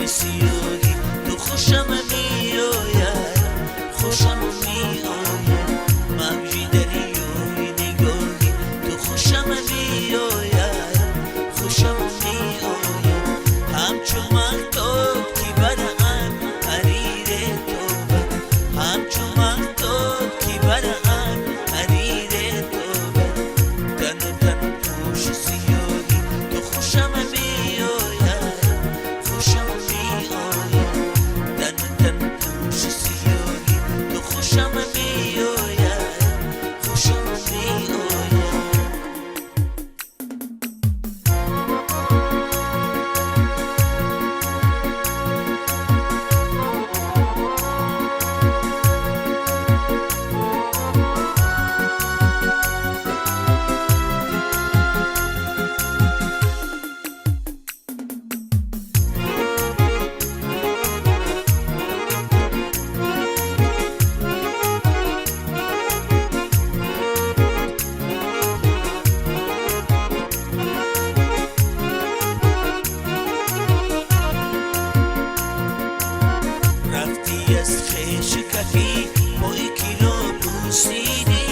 چشم سیاهی تو خوشم میآید، خوشم میآید. موجی دریای نگاهی تو خوشم میآید، خوشم میآید. همچو مهتاب که برم حریر تو، همچو مهتاب که برم حریر تو. تن و تن پوش سیاهی تو خوشم میآید، خوشم میآید. تن و تن پوش سیاهی تو خوشم میآید، خوشم میآید. رفتی از خیش کفی ما کیلو بوسیدی،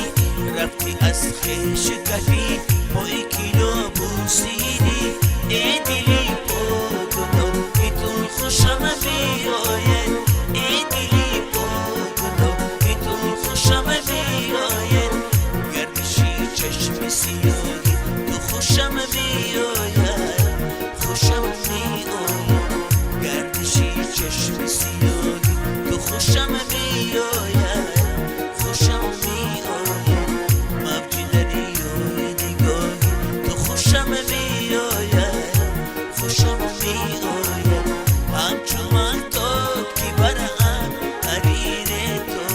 رفتی از خیش کفی ما کیلو بوسیدی. ای دلی پاکدار ای تو خوشم میآید، ای دلی پاکدار ای تو خوشم میآید. گردشی چشم سیاهی تو خوشم میآید، خوشم میآید. گردشی چشم سیاهی تو خوشم میآید، خوشم میآید. موج دریای نگاهی تو خوشم میآید، خوشم میآید. همچو مهتاب که برم حریر تو،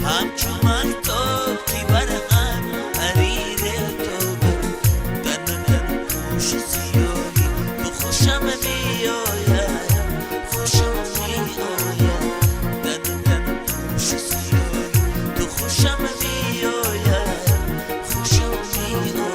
همچو مهتاب که برم حریر تو. تن و تن پوش سیاهی تو خوشم میآید، خوشم میآید. تن و تن پوش سیاهی تو خوشم میآید، خوشم میآید.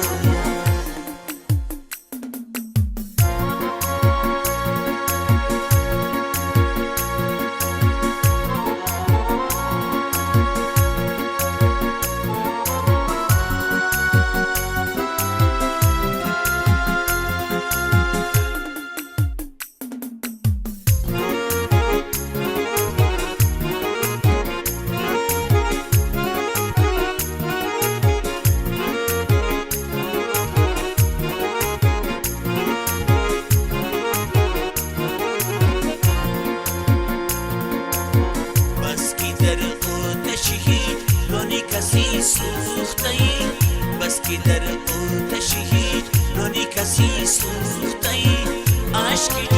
بس که در آتشی رانی کسی سوخته ای، بس که در آتشی رانی کسی سوخته ای. عشق